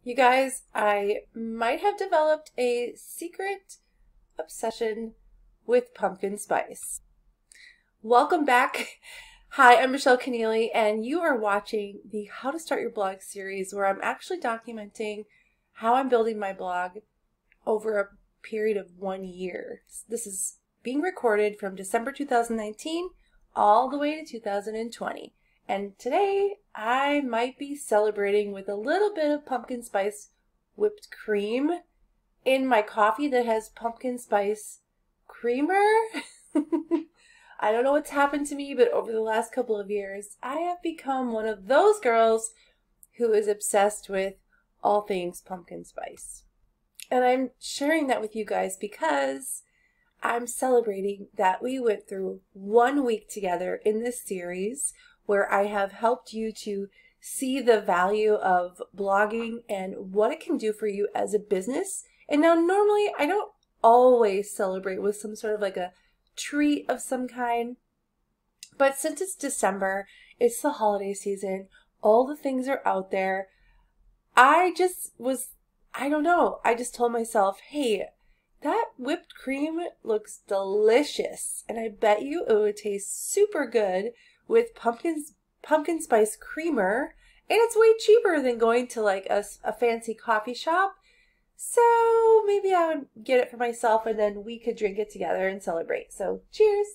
You guys, I might have developed a secret obsession with pumpkin spice. Welcome back. Hi, I'm Michelle Keneally, and you are watching the How to Start Your Blog series where I'm actually documenting how I'm building my blog over a period of 1 year. This is being recorded from December 2019 all the way to 2020. And today I might be celebrating with a little bit of pumpkin spice whipped cream in my coffee that has pumpkin spice creamer. I don't know what's happened to me, but over the last couple of years, I have become one of those girls who is obsessed with all things pumpkin spice. And I'm sharing that with you guys because I'm celebrating that we went through 1 week together in this series where I have helped you to see the value of blogging and what it can do for you as a business. And now normally I don't always celebrate with some sort of like a treat of some kind, but since it's December, it's the holiday season, all the things are out there. I don't know, I just told myself, hey, that whipped cream looks delicious, and I bet you it would taste super good with pumpkin spice creamer, and it's way cheaper than going to like a fancy coffee shop. So maybe I would get it for myself and then we could drink it together and celebrate. So cheers.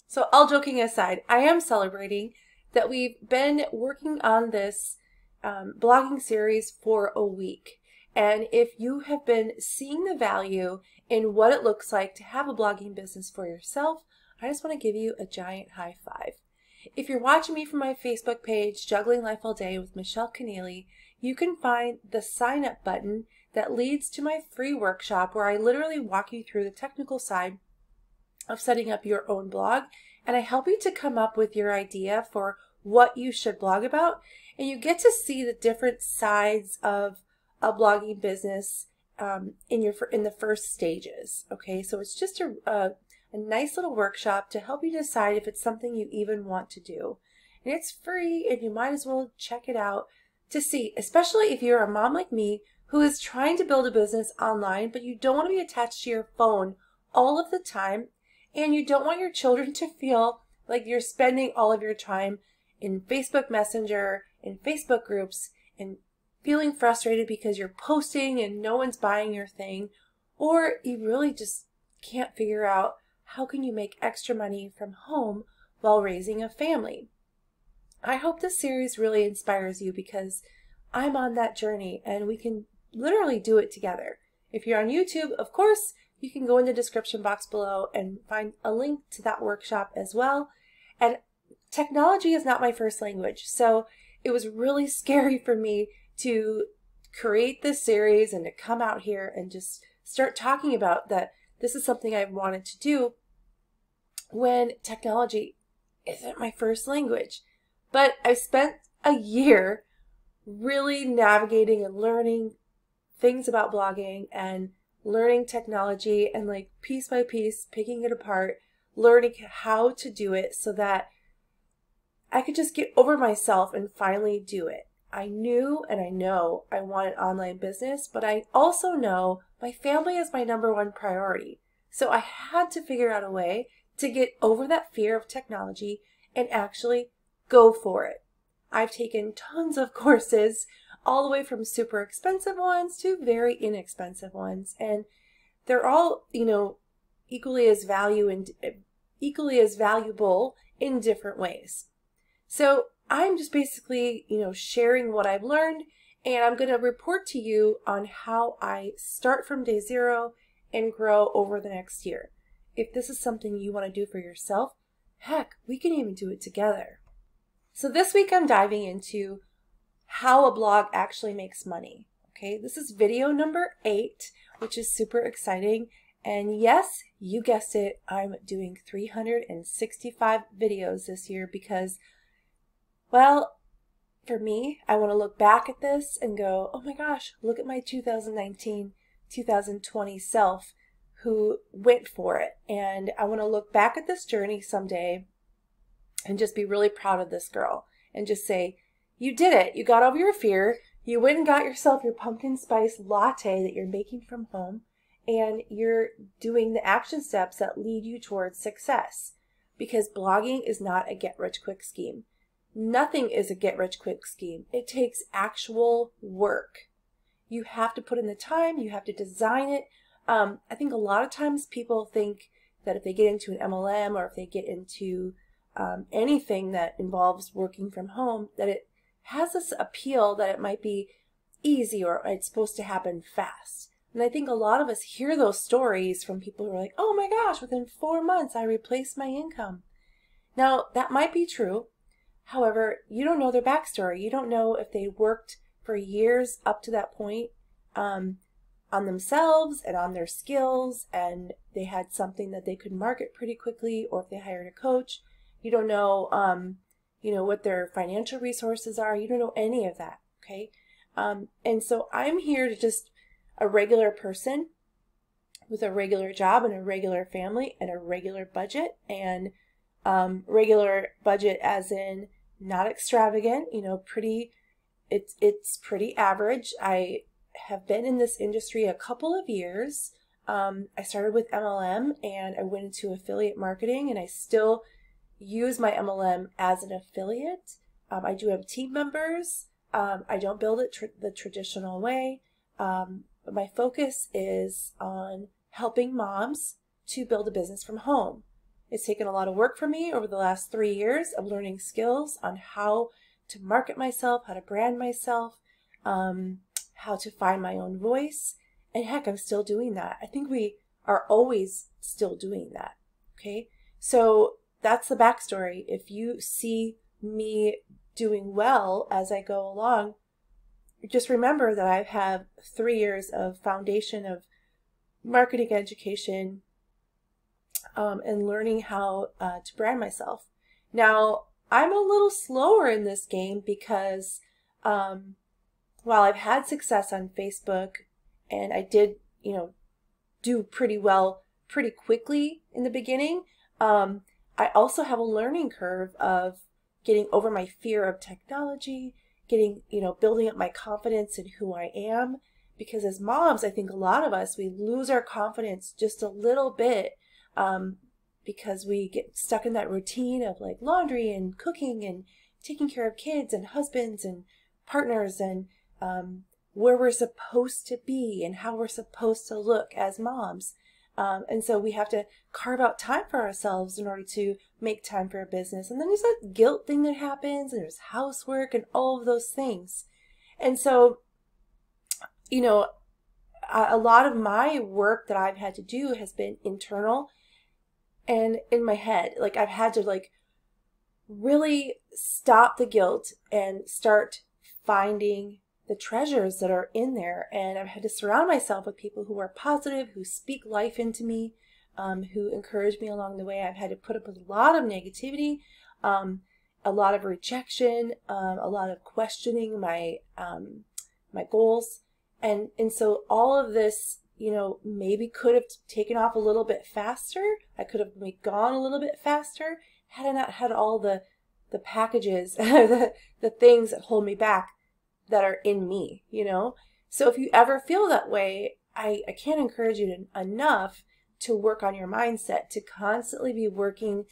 So all joking aside, I am celebrating that we've been working on this blogging series for a week. And if you have been seeing the value in what it looks like to have a blogging business for yourself, I just want to give you a giant high five. If you're watching me from my Facebook page, Juggling Life All Day with Michelle Keneally, you can find the sign up button that leads to my free workshop where I literally walk you through the technical side of setting up your own blog, and I help you to come up with your idea for what you should blog about, and you get to see the different sides of a blogging business in the first stages. Okay, so it's just a nice little workshop to help you decide if it's something you even want to do. And it's free, and you might as well check it out to see, especially if you're a mom like me who is trying to build a business online, but you don't want to be attached to your phone all of the time, and you don't want your children to feel like you're spending all of your time in Facebook Messenger, in Facebook groups, and feeling frustrated because you're posting and no one's buying your thing, or you really just can't figure out how can you make extra money from home while raising a family. I hope this series really inspires you because I'm on that journey and we can literally do it together. If you're on YouTube, of course, you can go in the description box below and find a link to that workshop as well. And technology is not my first language, so it was really scary for me to create this series and to come out here and just start talking about that this is something I've wanted to do when technology isn't my first language. But I've spent a year really navigating and learning things about blogging and learning technology and like piece by piece picking it apart, learning how to do it so that I could just get over myself and finally do it. I knew and I know I want an online business, but I also know my family is my #1 priority. So I had to figure out a way to get over that fear of technology and actually go for it. I've taken tons of courses, all the way from super expensive ones to very inexpensive ones, and they're all, equally as valuable in different ways. So I'm just basically, sharing what I've learned, and I'm going to report to you on how I start from day 0 and grow over the next year. If this is something you want to do for yourself, heck, we can even do it together. So this week I'm diving into how a blog actually makes money. Okay, this is video number 8, which is super exciting. And yes, you guessed it, I'm doing 365 videos this year because, well, for me, I want to look back at this and go, oh my gosh, look at my 2019, 2020 self who went for it. And I want to look back at this journey someday and just be really proud of this girl and just say, you did it. You got over your fear. You went and got yourself your pumpkin spice latte that you're making from home, and you're doing the action steps that lead you towards success. Because blogging is not a get-rich-quick scheme. Nothing is a get-rich-quick scheme. It takes actual work. You have to put in the time. You have to design it. I think a lot of times people think that if they get into an MLM or if they get into anything that involves working from home, that it has this appeal that it might be easy or it's supposed to happen fast. And I think a lot of us hear those stories from people who are like, oh my gosh, within 4 months I replaced my income. Now, that might be true. However, you don't know their backstory. You don't know if they worked for years up to that point on themselves and on their skills, and they had something that they could market pretty quickly, or if they hired a coach. You don't know, what their financial resources are. You don't know any of that, okay? And so I'm here to just a regular person with a regular job and a regular family and a regular budget, and regular budget as in not extravagant, it's pretty average. I have been in this industry a couple of years. I started with MLM and I went into affiliate marketing, and I still use my MLM as an affiliate. I do have team members. I don't build it the traditional way. But my focus is on helping moms to build a business from home. It's taken a lot of work for me over the last 3 years of learning skills on how to market myself, how to brand myself, how to find my own voice. And heck, I'm still doing that. I think we are always still doing that. Okay. So that's the backstory. If you see me doing well as I go along, just remember that I have 3 years of foundation of marketing education and learning how to brand myself. Now, I'm a little slower in this game because while I've had success on Facebook and I did, do pretty well pretty quickly in the beginning, I also have a learning curve of getting over my fear of technology, building up my confidence in who I am. Because as moms, I think a lot of us, we lose our confidence just a little bit because we get stuck in that routine of like laundry and cooking and taking care of kids and husbands and partners and where we're supposed to be and how we're supposed to look as moms. And so we have to carve out time for ourselves in order to make time for a business. And then there's that guilt thing that happens, and there's housework and all of those things. And so, a lot of my work that I've had to do has been internal and in my head. Like I've had to really stop the guilt and start finding the treasures that are in there. And I've had to surround myself with people who are positive, who speak life into me, who encourage me along the way. I've had to put up with a lot of negativity, a lot of rejection, a lot of questioning my goals. And so all of this, maybe could have taken off a little bit faster. I could have gone a little bit faster had I not had all the packages, the things that hold me back that are in me, So if you ever feel that way, I can't encourage you enough to work on your mindset, to constantly be working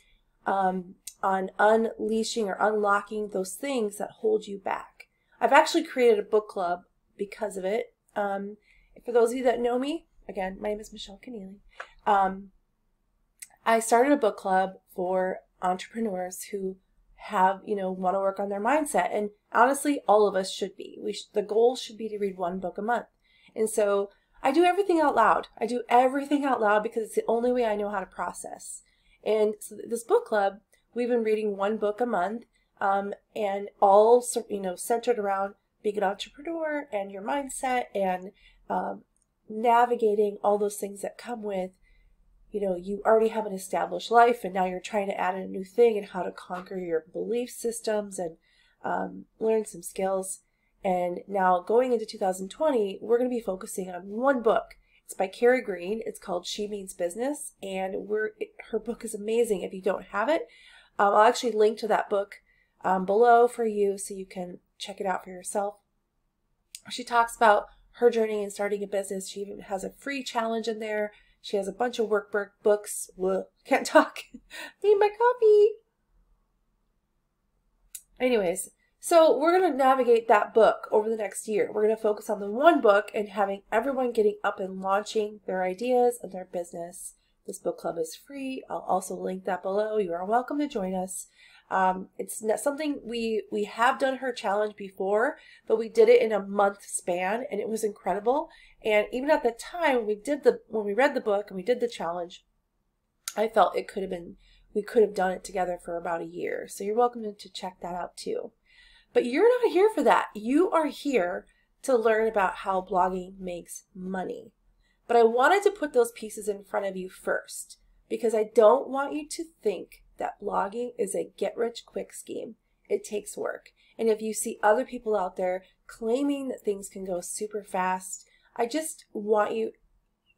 on unleashing or unlocking those things that hold you back. I've actually created a book club because of it. For those of you that know me, again, my name is Michelle Keneally. I started a book club for entrepreneurs who have, want to work on their mindset. And honestly, all of us should be. The goal should be to read 1 book a month. And so I do everything out loud. I do everything out loud because it's the only way I know how to process. And so this book club, we've been reading 1 book a month, and all, centered around being an entrepreneur and your mindset and navigating all those things that come with, you already have an established life and now you're trying to add a new thing and how to conquer your belief systems and learn some skills. And now going into 2020, we're going to be focusing on 1 book. It's by Carrie Green. It's called She Means Business, and her book is amazing. If you don't have it, I'll actually link to that book below for you so you can check it out for yourself. She talks about her journey in starting a business. She even has a free challenge in there. She has a bunch of workbooks. Whoa, can't talk. Need my coffee. Anyways, so we're going to navigate that book over the next year. We're going to focus on the one book and having everyone getting up and launching their ideas and their business. This book club is free. I'll also link that below. You are welcome to join us. It's not something we have done her challenge before, but we did it in a month span, and it was incredible. And even at the time when we read the book and we did the challenge, I felt we could have done it together for about a year. So you're welcome to check that out too. But you're not here for that. You are here to learn about how blogging makes money. But I wanted to put those pieces in front of you first, because I don't want you to think that blogging is a get-rich-quick scheme. It takes work. And if you see other people out there claiming that things can go super fast, I just want you,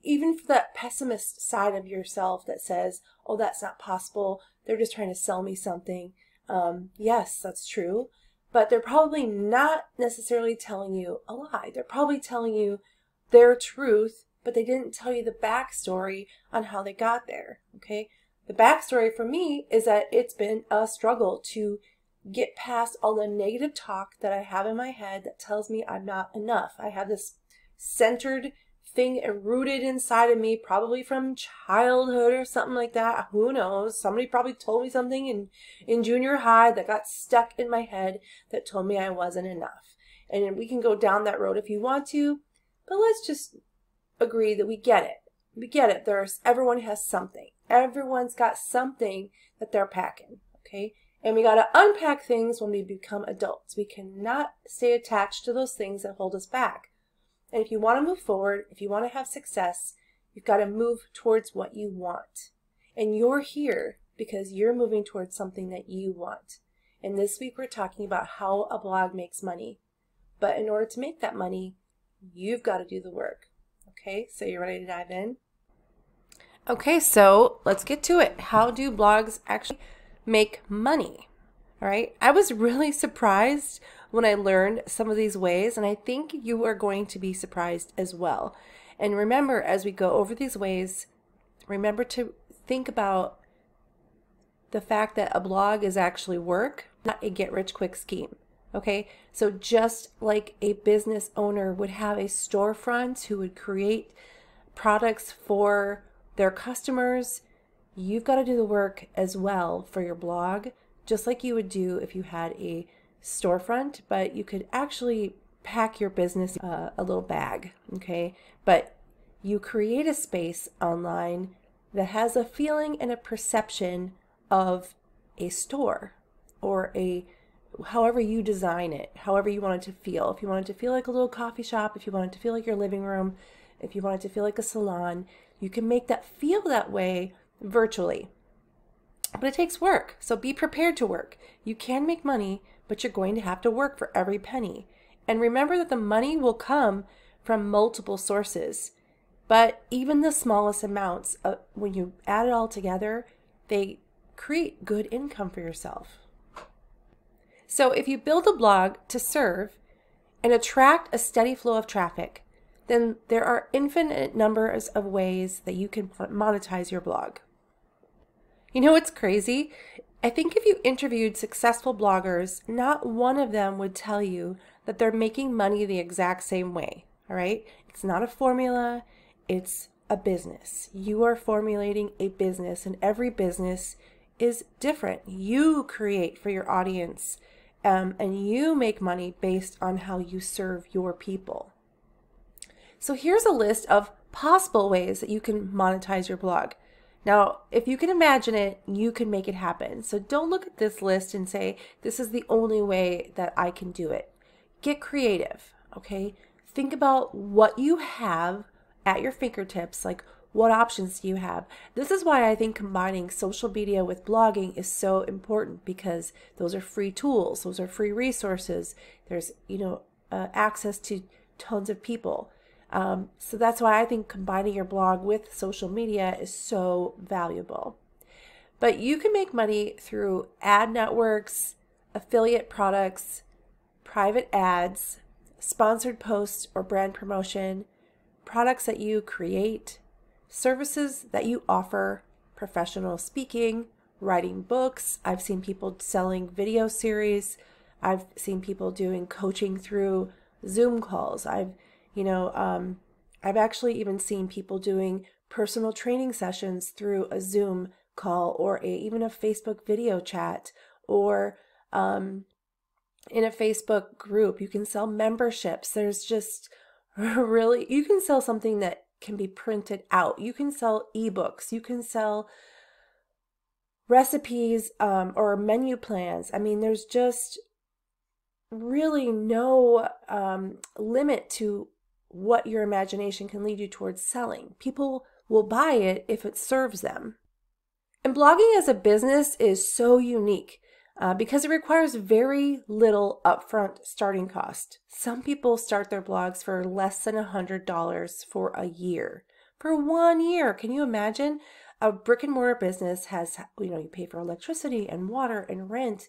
even for that pessimist side of yourself that says, oh, that's not possible, they're just trying to sell me something. Yes, that's true. But they're probably not necessarily telling you a lie. They're probably telling you their truth, but they didn't tell you the backstory on how they got there, okay? The backstory for me is that it's been a struggle to get past all the negative talk that I have in my head that tells me I'm not enough. I have this centered thing rooted inside of me, probably from childhood or something like that. Who knows? Somebody probably told me something in junior high that got stuck in my head that told me I wasn't enough. And we can go down that road if you want to, but let's just agree that we get it. We get it. Everyone has something. Everyone's got something that they're packing, okay? And we got to unpack things when we become adults. We cannot stay attached to those things that hold us back. And if you want to move forward, if you want to have success, you've got to move towards what you want. And you're here because you're moving towards something that you want. And this week we're talking about how a blog makes money. But in order to make that money, you've got to do the work. Okay, so you ready to dive in? Okay, so let's get to it. How do blogs actually make money? All right, I was really surprised when I learned some of these ways, and I think you are going to be surprised as well. And remember, as we go over these ways, remember to think about the fact that a blog is actually work, not a get-rich-quick scheme. Okay, so just like a business owner would have a storefront who would create products for their customers, you've got to do the work as well for your blog, just like you would do if you had a storefront, but you could actually pack your business a little bag, okay? But you create a space online that has a feeling and a perception of a store or however you design it, however you want it to feel. If you want it to feel like a little coffee shop, if you want it to feel like your living room, if you want it to feel like a salon, you can make that feel that way virtually. But it takes work, so be prepared to work. You can make money, but you're going to have to work for every penny. And remember that the money will come from multiple sources. But even the smallest amounts, when you add it all together, they create good income for yourself. So if you build a blog to serve and attract a steady flow of traffic, then there are infinite numbers of ways that you can monetize your blog. You know what's crazy? I think if you interviewed successful bloggers, not one of them would tell you that they're making money the exact same way, all right? It's not a formula, it's a business. You are formulating a business, and every business is different. You create for your audience, and you make money based on how you serve your people. So here's a list of possible ways that you can monetize your blog. Now, if you can imagine it, you can make it happen. So don't look at this list and say, this is the only way that I can do it. Get creative, okay? Think about what you have at your fingertips, like what options do you have? This is why I think combining social media with blogging is so important, because those are free tools, those are free resources. There's, access to tons of people. So that's why I think combining your blog with social media is so valuable. But you can make money through ad networks, affiliate products, private ads, sponsored posts or brand promotion, products that you create, services that you offer, professional speaking, writing books. I've seen people selling video series. I've seen people doing coaching through Zoom calls. I've actually even seen people doing personal training sessions through a Zoom call or even a Facebook video chat or in a Facebook group. You can sell memberships. There's just really, you can sell something that can be printed out. You can sell ebooks. You can sell recipes or menu plans. I mean, there's just really no limit to what your imagination can lead you towards selling. People will buy it if it serves them. And blogging as a business is so unique because it requires very little upfront starting cost. Some people start their blogs for less than $100 for a year. For 1 year, can you imagine? A brick and mortar business has, you pay for electricity and water and rent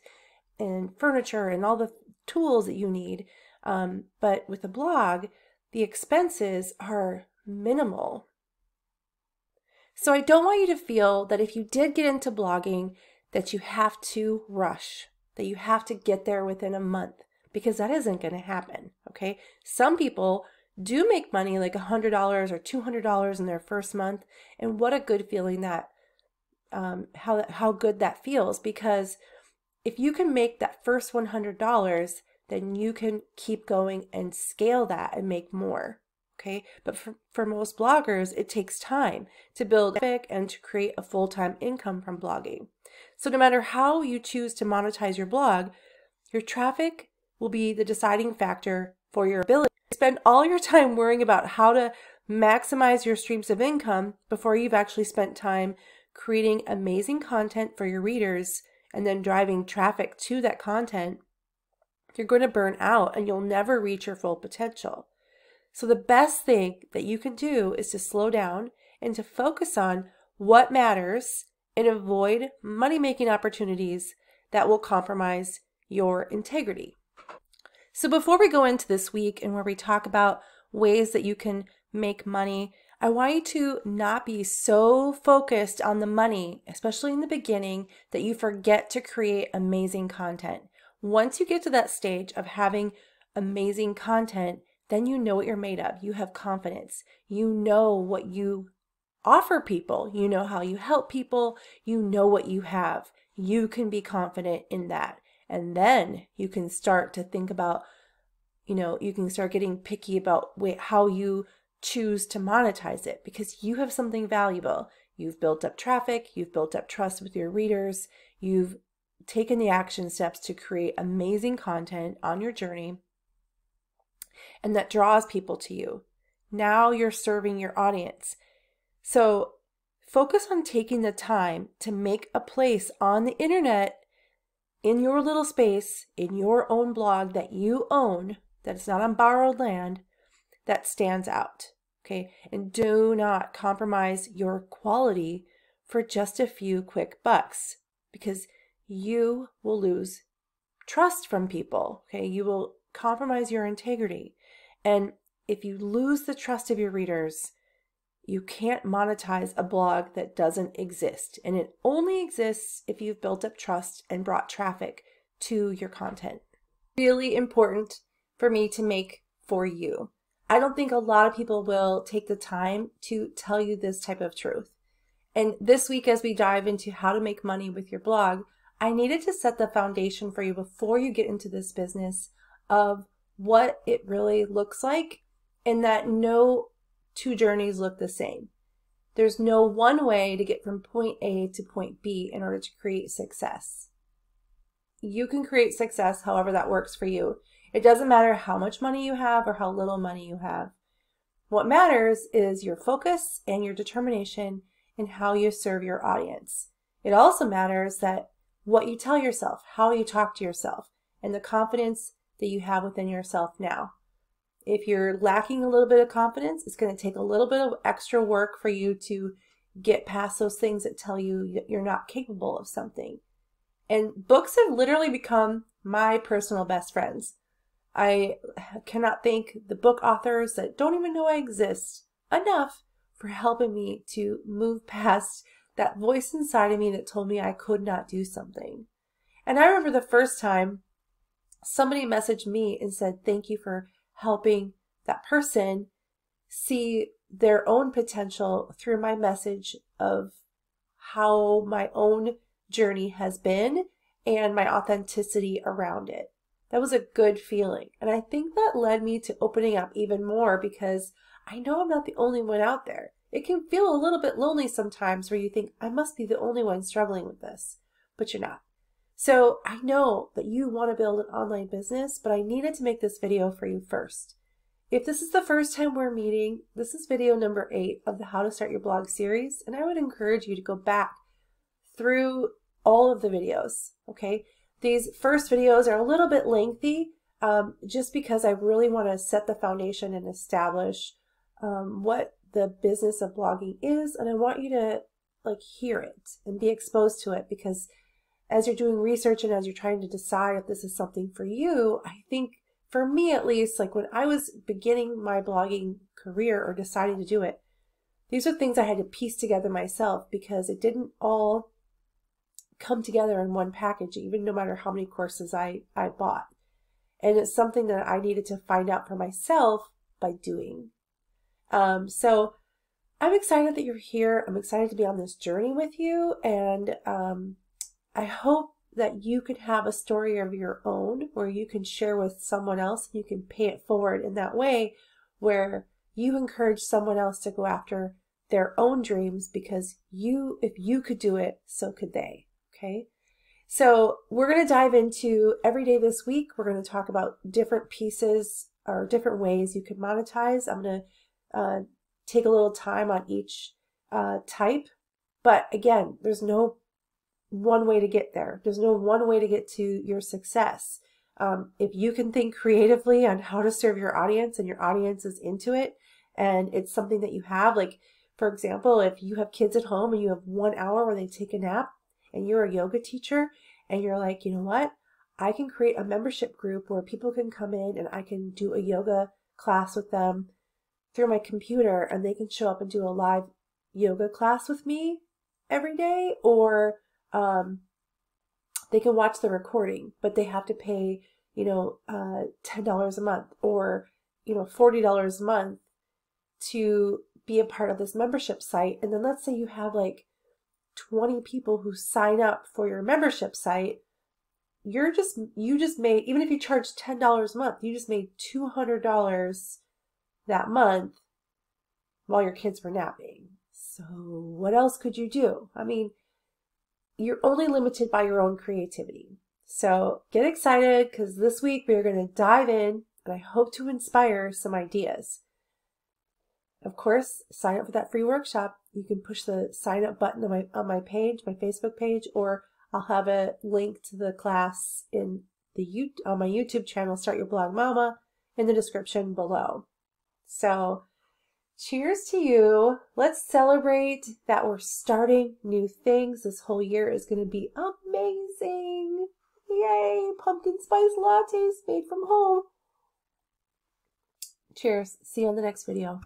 and furniture and all the tools that you need. But with a blog, the expenses are minimal. So I don't want you to feel that if you did get into blogging, that you have to rush, that you have to get there within a month, because that isn't going to happen, okay? Some people do make money like $100 or $200 in their first month, and what a good feeling that, how good that feels, because if you can make that first $100, then you can keep going and scale that and make more. Okay, but for most bloggers, it takes time to build traffic and to create a full-time income from blogging. So no matter how you choose to monetize your blog, your traffic will be the deciding factor for your ability to spend all your time worrying about how to maximize your streams of income before you've actually spent time creating amazing content for your readers and then driving traffic to that content. You're going to burn out and you'll never reach your full potential. So the best thing that you can do is to slow down and to focus on what matters and avoid money-making opportunities that will compromise your integrity. So before we go into this week and where we talk about ways that you can make money, I want you to not be so focused on the money, especially in the beginning, that you forget to create amazing content. Once you get to that stage of having amazing content, then you know what you're made of. You have confidence. You know what you offer people. You know how you help people. You know what you have. You can be confident in that. And then you can start to think about, you can start getting picky about how you choose to monetize it, because you have something valuable. You've built up traffic. You've built up trust with your readers. You've taken the action steps to create amazing content on your journey, and that draws people to you. Now you're serving your audience. So focus on taking the time to make a place on the internet, in your little space, in your own blog that you own, that it's not on borrowed land, that stands out, okay? And do not compromise your quality for just a few quick bucks, because you will lose trust from people, okay? You will compromise your integrity. And if you lose the trust of your readers, you can't monetize a blog that doesn't exist. And it only exists if you've built up trust and brought traffic to your content. Really important for me to make for you. I don't think a lot of people will take the time to tell you this type of truth. And this week, as we dive into how to make money with your blog, I needed to set the foundation for you before you get into this business of what it really looks like, and that no two journeys look the same. There's no one way to get from point A to point B in order to create success. You can create success however that works for you. It doesn't matter how much money you have or how little money you have. What matters is your focus and your determination in how you serve your audience. It also matters that what you tell yourself, how you talk to yourself, and the confidence that you have within yourself now. If you're lacking a little bit of confidence, it's going to take a little bit of extra work for you to get past those things that tell you you're not capable of something. And books have literally become my personal best friends. I cannot thank the book authors that don't even know I exist enough for helping me to move past that voice inside of me that told me I could not do something. And I remember the first time somebody messaged me and said, thank you for helping that person see their own potential through my message of how my own journey has been and my authenticity around it. That was a good feeling. And I think that led me to opening up even more because I know I'm not the only one out there. It can feel a little bit lonely sometimes where you think, I must be the only one struggling with this, but you're not. So I know that you want to build an online business, but I needed to make this video for you first. If this is the first time we're meeting, this is video number 8 of the How to Start Your Blog series, and I would encourage you to go back through all of the videos, okay? These first videos are a little bit lengthy just because I really want to set the foundation and establish what the business of blogging is, and I want you to hear it and be exposed to it, because as you're doing research and as you're trying to decide if this is something for you, I think for me at least, when I was beginning my blogging career or deciding to do it, these are things I had to piece together myself because it didn't all come together in one package, even no matter how many courses I bought. And it's something that I needed to find out for myself by doing. So I'm excited that you're here. I'm excited to be on this journey with you. And I hope that you can have a story of your own where you can share with someone else and you can pay it forward in that way where you encourage someone else to go after their own dreams because if you could do it, so could they. Okay. So we're going to dive into every day this week. We're going to talk about different pieces or different ways you can monetize. I'm going to take a little time on each type. But again, there's no one way to get there. There's no one way to get to your success. If you can think creatively on how to serve your audience and your audience is into it and it's something that you have, for example, if you have kids at home and you have 1 hour where they take a nap and you're a yoga teacher and you're like, you know what? I can create a membership group where people can come in and I can do a yoga class with them through my computer and they can show up and do a live yoga class with me every day, or they can watch the recording, but they have to pay, $10 a month or, $40 a month to be a part of this membership site. And then let's say you have 20 people who sign up for your membership site. You just made, even if you charge $10 a month, you just made $200 that month while your kids were napping. So what else could you do? I mean, you're only limited by your own creativity. So get excited because this week we're going to dive in and I hope to inspire some ideas. Of course, sign up for that free workshop. You can push the sign up button on my page, my Facebook page, or I'll have a link to the class on my YouTube channel, Start Your Blog Mama, in the description below. So cheers to you. Let's celebrate that we're starting new things. This whole year is going to be amazing. Yay! Pumpkin spice lattes made from home. Cheers. See you on the next video.